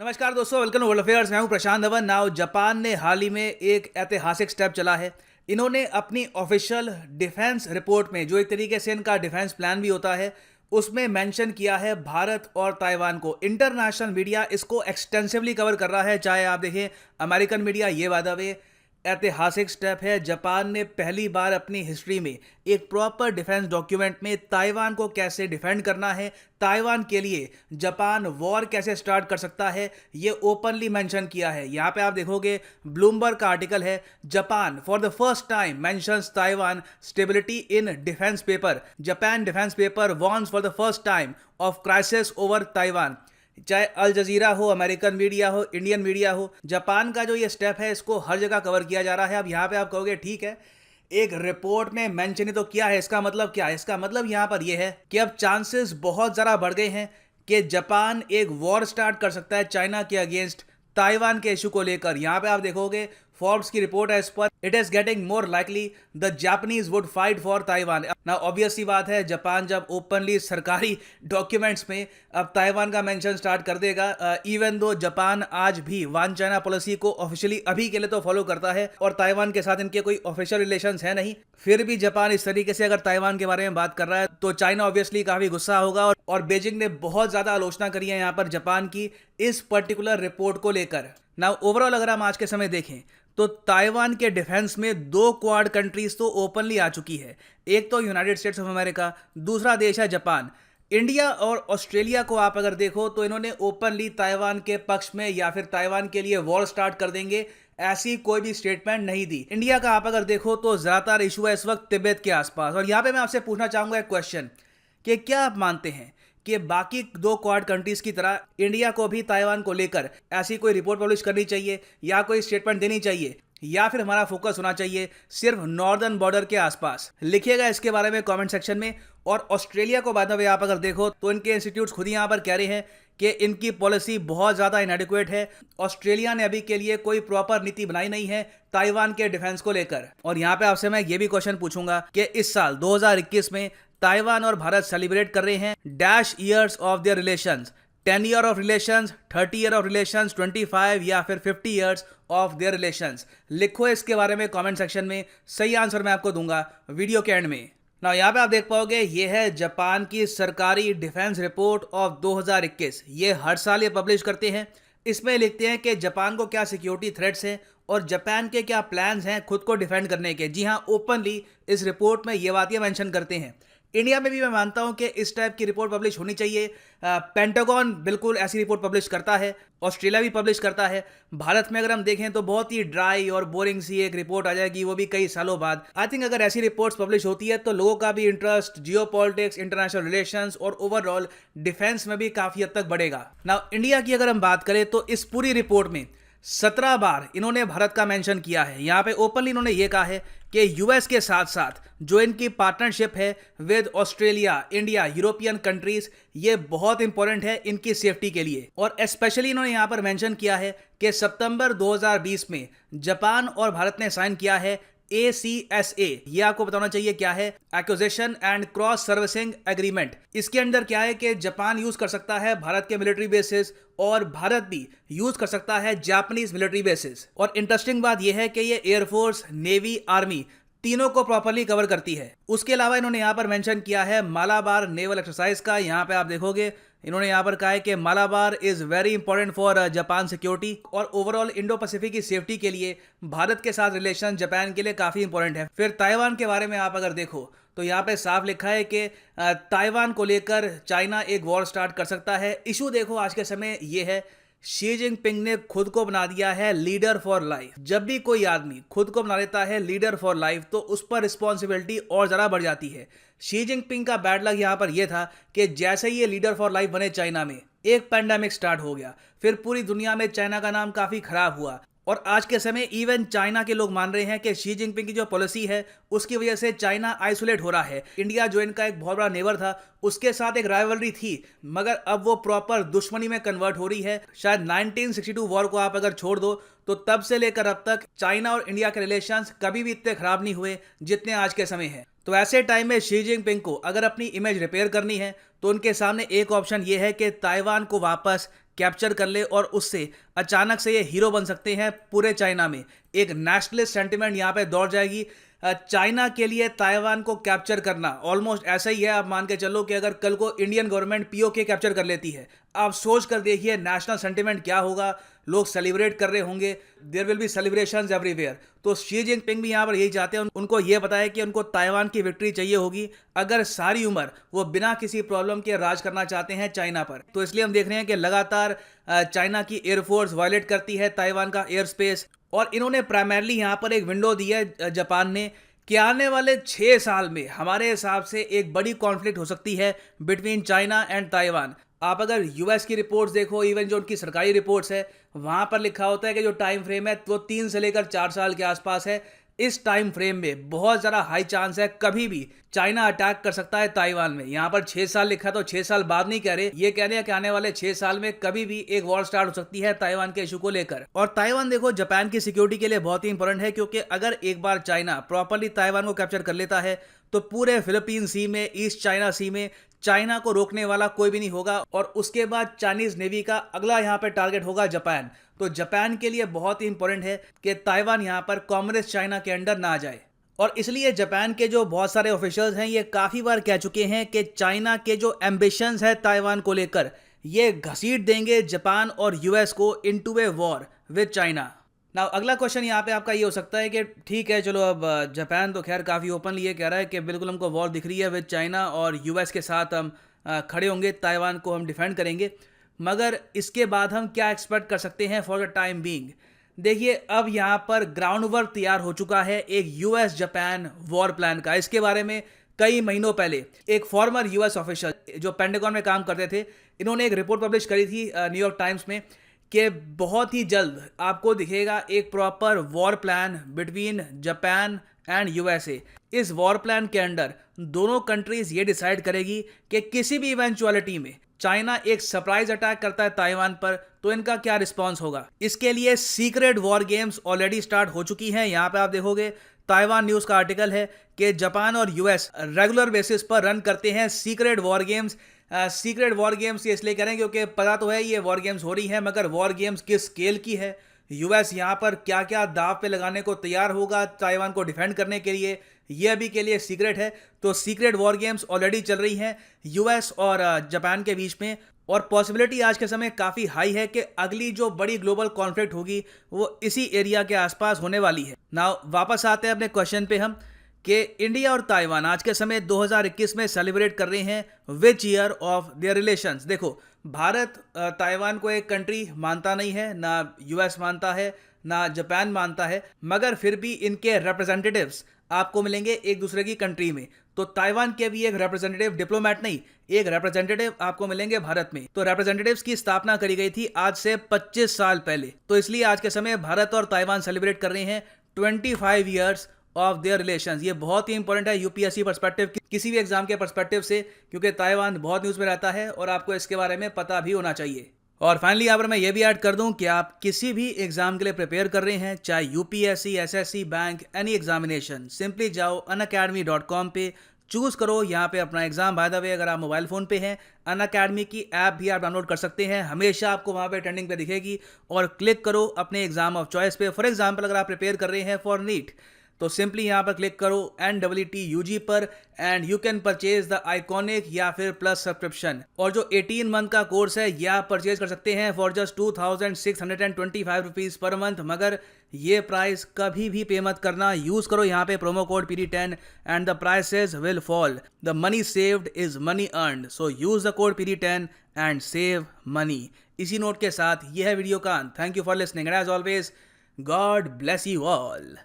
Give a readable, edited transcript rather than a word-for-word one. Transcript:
नमस्कार दोस्तों, welcome to world affairs. मैं हूं प्रशांत धवन। नाउ जापान ने हाल ही में एक ऐतिहासिक स्टेप चला है। इन्होंने अपनी ऑफिशियल डिफेंस रिपोर्ट में, जो एक तरीके से इनका डिफेंस प्लान भी होता है, उसमें मेंशन किया है भारत और ताइवान को। इंटरनेशनल मीडिया इसको एक्सटेंसिवली कवर कर रहा है। चाहे आप देखें अमेरिकन मीडिया, ये बाय द वे ऐतिहासिक स्टेप है। जापान ने पहली बार अपनी हिस्ट्री में एक प्रॉपर डिफेंस डॉक्यूमेंट में ताइवान को कैसे डिफेंड करना है, ताइवान के लिए जापान वॉर कैसे स्टार्ट कर सकता है, ये ओपनली मेंशन किया है। यहाँ पे आप देखोगे ब्लूमबर्ग का आर्टिकल है, Japan for the first time mentions Taiwan stability in defence paper. Japan defence paper warns for the first time of crisis over Taiwan. चाहे अल जजीरा हो, अमेरिकन मीडिया हो, इंडियन मीडिया हो, जापान का जो ये स्टेप है इसको हर जगह कवर किया जा रहा है। अब यहाँ पे आप कहोगे ठीक है, एक रिपोर्ट में मेंशन ही तो किया है, इसका मतलब क्या है? इसका मतलब यहाँ पर यह है कि अब चांसेस बहुत ज़्यादा बढ़ गए हैं कि जापान एक वॉर स्टार्ट कर सकता है चाइना के अगेंस्ट ताइवान के इशू को लेकर। यहाँ पे आप देखोगे फोर्ब्स की रिपोर्ट है इस पर, it is getting more likely the Japanese would fight for Taiwan. ना ऑब्वियस सी बात है, जापान जब ओपनली सरकारी डॉक्यूमेंट्स में अब ताइवान का मेंशन स्टार्ट कर देगा, इवन दो जापान आज भी वन चाइना पॉलिसी को ऑफिशियली अभी के लिए तो फॉलो करता है और ताइवान के साथ इनके कोई ऑफिशियल रिलेशंस है नहीं, फिर भी जापान इस तरीके से अगर ताइवान के बारे में बात कर रहा है तो चाइना ऑब्वियसली काफी गुस्सा होगा। और बीजिंग ने बहुत ज्यादा आलोचना करी है यहाँ पर जापान की इस पर्टिकुलर रिपोर्ट को लेकर। ना ओवरऑल अगर हम आज के समय देखें तो ताइवान के डिफेंस में दो क्वाड कंट्रीज तो ओपनली आ चुकी है। एक तो यूनाइटेड स्टेट्स ऑफ अमेरिका, दूसरा देश है जापान। इंडिया और ऑस्ट्रेलिया को आप अगर देखो तो इन्होंने ओपनली ताइवान के पक्ष में या फिर ताइवान के लिए वॉर स्टार्ट कर देंगे ऐसी कोई भी स्टेटमेंट नहीं दी। इंडिया का आप अगर देखो तो ज्यादातर इशू है इस वक्त तिब्बत के आसपास। और यहाँ पे मैं आपसे पूछना चाहूंगा एक क्वेश्चन कि क्या आप मानते हैं कि बाकी दो क्वाड कंट्रीज की तरह इंडिया को भी ताइवान को लेकर ऐसी कोई रिपोर्ट पब्लिश करनी चाहिए या कोई स्टेटमेंट देनी चाहिए, या फिर हमारा फोकस होना चाहिए सिर्फ नॉर्दर्न बॉर्डर के आसपास? लिखिएगा इसके बारे में कमेंट सेक्शन में। और ऑस्ट्रेलिया को बाद में आप अगर देखो तो इनके इंस्टीट्यूट्स खुद ही यहाँ पर कह रहे हैं कि इनकी पॉलिसी बहुत ज़्यादा इनएडिक्वेट है। ऑस्ट्रेलिया ने अभी के लिए कोई प्रॉपर नीति बनाई नहीं है ताइवान के डिफेंस को लेकर। और यहाँ पे आपसे मैं ये भी क्वेश्चन पूछूंगा कि इस साल 2021 में ताइवान और भारत सेलिब्रेट कर रहे हैं dash years of their relations, 10 year of relations, 30 year of relations, 25 या फिर 50 ईयर्स ऑफ देयर रिलेशंस। लिखो इसके बारे में कमेंट सेक्शन में, सही आंसर मैं आपको दूंगा वीडियो के एंड में। ना यहाँ पे आप देख पाओगे ये है जापान की सरकारी डिफेंस रिपोर्ट ऑफ 2021। ये हर साल ये पब्लिश करते हैं। इसमें लिखते हैं कि जापान को क्या सिक्योरिटी थ्रेट्स हैं और जापान के क्या प्लान्स हैं खुद को डिफेंड करने के। जी हाँ, ओपनली इस रिपोर्ट में ये बातें मेंशन करते हैं। इंडिया में भी मैं मानता हूं कि इस टाइप की रिपोर्ट पब्लिश होनी चाहिए। पेंटागन बिल्कुल ऐसी रिपोर्ट पब्लिश करता है, ऑस्ट्रेलिया भी पब्लिश करता है। भारत में अगर हम देखें तो बहुत ही ड्राई और बोरिंग सी एक रिपोर्ट आ जाएगी, वो भी कई सालों बाद। आई थिंक अगर ऐसी रिपोर्ट्स पब्लिश होती है तो लोगों का भी इंटरेस्ट जियो पॉलिटिक्स, इंटरनेशनल रिलेशंस और ओवरऑल डिफेंस में भी काफी हद तक बढ़ेगा। नाउ इंडिया की अगर हम बात करें तो इस पूरी रिपोर्ट में 17 बार इन्होंने भारत का मेंशन किया है। यहाँ पे ओपनली इन्होंने ये कहा है कि यूएस के साथ साथ जो इनकी पार्टनरशिप है with Australia, India, European countries, ये बहुत इंपॉर्टेंट है इनकी सेफ्टी के लिए। और स्पेशली इन्होंने यहाँ पर मेंशन किया है कि सितंबर 2020 में जापान और भारत ने साइन किया है ACSA। ये आपको बताना चाहिए क्या है, acquisition and cross servicing agreement. इसके अंदर क्या है कि जापान यूज कर सकता है भारत के मिलिट्री बेसिस और भारत भी यूज कर सकता है जापानीज मिलिट्री बेसिस। और इंटरेस्टिंग बात यह है कि ये एयरफोर्स, नेवी, आर्मी तीनों को प्रॉपर्ली कवर करती है। उसके अलावा इन्होंने यहाँ पर मेंशन किया है मालाबार नेवल एक्सरसाइज का। यहाँ पे आप देखोगे इन्होंने यहाँ पर कहा है कि Malabar is very important for Japan security और ओवरऑल इंडो पैसिफिक की सेफ्टी के लिए भारत के साथ रिलेशन जापान के लिए काफी इंपॉर्टेंट है। फिर ताइवान के बारे में आप अगर देखो तो यहाँ पे साफ लिखा है कि ताइवान को लेकर चाइना एक वॉर स्टार्ट कर सकता है। इशू देखो आज के समय ये है, शी जिनपिंग ने खुद को बना दिया है लीडर फॉर लाइफ। जब भी कोई आदमी खुद को बना लेता है लीडर फॉर लाइफ तो उस पर रिस्पॉन्सिबिलिटी और ज़्यादा बढ़ जाती है। शी जिनपिंग का बैड लक यहाँ पर यह था कि जैसे ही ये लीडर फॉर लाइफ बने चाइना में, एक पैंडेमिक स्टार्ट हो गया, फिर पूरी दुनिया में चाइना का नाम काफ़ी खराब हुआ। और आज के समय इवन चाइना के लोग मान रहे हैं कि शी जिनपिंग की जो पॉलिसी है उसकी वजह से चाइना आइसोलेट हो रहा है। इंडिया जो इनका एक बहुत बड़ा नेबर था उसके साथ एक राइवलरी थी, मगर अब वो प्रॉपर दुश्मनी में कन्वर्ट हो रही है। शायद 1962 वॉर को आप अगर छोड़ दो तो तब से लेकर अब तक चाइना और इंडिया के रिलेशंस कभी भी इतने खराब नहीं हुए जितने आज के समय हैं। तो ऐसे टाइम में शी जिनपिंग को अगर अपनी इमेज रिपेयर करनी है तो उनके सामने एक ऑप्शन ये है कि ताइवान को वापस कैप्चर कर ले और उससे अचानक से ये हीरो बन सकते हैं पूरे चाइना में। एक नेशनलिस्ट सेंटिमेंट यहाँ पे दौड़ जाएगी। चाइना के लिए ताइवान को कैप्चर करना ऑलमोस्ट ऐसा ही है। आप मान के चलो कि अगर कल को इंडियन गवर्नमेंट पीओके कैप्चर कर लेती है, आप सोच कर देखिए नेशनल सेंटिमेंट क्या होगा। लोग सेलिब्रेट कर रहे होंगे, there will be celebrations everywhere. तो शी जिनपिंग भी यहाँ पर यही चाहते हैं, उनको ये पता है कि उनको ताइवान की विक्ट्री चाहिए होगी अगर सारी उम्र वो बिना किसी प्रॉब्लम के राज करना चाहते हैं चाइना पर। तो इसलिए हम देख रहे हैं कि लगातार चाइना की एयरफोर्स वायलेट करती है ताइवान का एयर स्पेस, और इन्होंने प्राइमरली यहाँ पर एक विंडो दी है जापान ने कि आने वाले 6 साल में हमारे हिसाब से एक बड़ी कॉन्फ्लिक्ट हो सकती है बिटवीन चाइना एंड ताइवान। आप अगर यूएस की रिपोर्ट्स देखो, इवन जो उनकी सरकारी रिपोर्ट्स है, वहाँ पर लिखा होता है कि जो टाइम फ्रेम है वो 3 से लेकर 4 साल के आसपास है। इस टाइम फ्रेम में बहुत ज़्यादा हाई चांस है कभी भी चाइना अटैक कर सकता है ताइवान में। यहाँ पर 6 साल लिखा, तो 6 साल बाद नहीं कह रहे, ये कह रहे हैं कि आने वाले 6 साल में कभी भी एक वॉर स्टार्ट हो सकती है ताइवान के इशू को लेकर। और ताइवान देखो जापान की सिक्योरिटी के लिए बहुत ही इंपॉर्टेंट है, क्योंकि अगर एक बार चाइना प्रॉपरली ताइवान को कैप्चर कर लेता है तो पूरे फिलीपीन सी में, ईस्ट चाइना सी में चाइना को रोकने वाला कोई भी नहीं होगा। और उसके बाद चाइनीज नेवी का अगला यहाँ पे टारगेट होगा जापान। तो जापान के लिए बहुत ही इंपॉर्टेंट है कि ताइवान यहाँ पर कम्युनिस्ट चाइना के अंडर ना आ जाए। और इसलिए जापान के जो बहुत सारे ऑफिशियल्स हैं ये काफ़ी बार कह चुके हैं कि चाइना के जो एम्बिशंस है ताइवान को लेकर, ये घसीट देंगे जापान और यूएस को into a war with China. Now अगला क्वेश्चन यहाँ पे आपका ये हो सकता है कि ठीक है चलो, अब जापान तो खैर काफ़ी ओपनली ये कह रहा है कि बिल्कुल हमको वॉर दिख रही है विद चाइना और यूएस के साथ हम खड़े होंगे, ताइवान को हम डिफेंड करेंगे, मगर इसके बाद हम क्या एक्सपेक्ट कर सकते हैं फॉर द टाइम बीइंग। देखिए अब यहाँ पर ग्राउंड वर्क तैयार हो चुका है एक यूएस जापान वॉर प्लान का। इसके बारे में कई महीनों पहले एक फॉर्मर यूएस ऑफिसर जो पेंटागन में काम करते थे, इन्होंने एक रिपोर्ट पब्लिश करी थी न्यूयॉर्क टाइम्स में कि बहुत ही जल्द आपको दिखेगा एक proper war plan between Japan and USA. इस वॉर प्लान के अंडर दोनों कंट्रीज ये डिसाइड करेगी कि किसी भी इवेंचुअलिटी में चाइना एक सरप्राइज अटैक करता है ताइवान पर तो इनका क्या रिस्पॉन्स होगा। इसके लिए secret war games already start हो चुकी हैं। यहाँ पे आप देखोगे ताइवान न्यूज़ का आर्टिकल है कि जापान और यूएस रेगुलर बेसिस पर रन करते हैं secret war games. Secret war games ये इसलिए कह रहे हैं क्योंकि पता तो है ये वॉर गेम्स हो रही हैं, मगर वॉर गेम्स किस स्केल की है, यूएस यहाँ पर क्या क्या दाव पे लगाने को तैयार होगा ताइवान को डिफेंड करने के लिए, ये अभी के लिए सीक्रेट है। तो सीक्रेट वॉर गेम्स ऑलरेडी चल रही हैं यूएस और जापान के बीच में, और पॉसिबिलिटी आज के समय काफ़ी हाई है कि अगली जो बड़ी ग्लोबल कॉन्फ्लिक्ट होगी वो इसी एरिया के आसपास होने वाली है। नाउ वापस आते हैं अपने क्वेश्चन पे हम कि इंडिया और ताइवान आज के समय 2021 में सेलिब्रेट कर रहे हैं which year of their relations. देखो भारत ताइवान को एक कंट्री मानता नहीं है, ना यूएस मानता है, ना जापान मानता है, मगर फिर भी इनके रिप्रेजेंटेटिव्स आपको मिलेंगे एक दूसरे की कंट्री में। तो ताइवान के भी एक रिप्रेजेंटेटिव, डिप्लोमेट नहीं, एक रिप्रेजेंटेटिव आपको मिलेंगे भारत में। तो रिप्रेजेंटेटिव्स की स्थापना करी गई थी आज से 25 साल पहले। तो इसलिए आज के समय भारत और ताइवान सेलिब्रेट कर रहे हैं 25 ईयर्स ऑफ देयर रिलेशंस। ये बहुत ही इंपॉर्टेंट है यूपीएससी पर्सपेक्टिव, किसी भी एग्जाम के पर्सपेक्टिव से, क्योंकि ताइवान बहुत न्यूज़ में रहता है और आपको इसके बारे में पता भी होना चाहिए। और फाइनली यहाँ पर मैं ये भी ऐड कर दूं कि आप किसी भी एग्जाम के लिए प्रिपेयर कर रहे हैं, चाहे UPSC, SSC, bank, any examination, simply जाओ unacademy.com पे, चूज करो यहाँ पे अपना एग्जाम। बाय द वे अगर आप मोबाइल फोन पे हैं, अनअकैडमी की ऐप भी आप डाउनलोड कर सकते हैं, हमेशा आपको वहाँ पे ट्रेंडिंग पे दिखेगी, और क्लिक करो अपने एग्जाम ऑफ चॉइस पे। फॉर एग्जाम्पल अगर आप प्रिपेयर कर रहे हैं फॉर नीट, तो सिंपली यहाँ पर क्लिक करो NWTUG पर and you can purchase the iconic या फिर प्लस सब्सक्रिप्शन। और जो 18 मंथ का कोर्स है ये आप परचेज कर सकते हैं for just 2625 rupees per month, मगर ये प्राइस कभी भी पे मत करना। यूज करो यहाँ पे promo code PD10 and the prices will fall. The money saved is money earned, so use the code PD10 and save money. इसी नोट के साथ यह है वीडियो का अंत। Thank you for listening and as always God bless you all.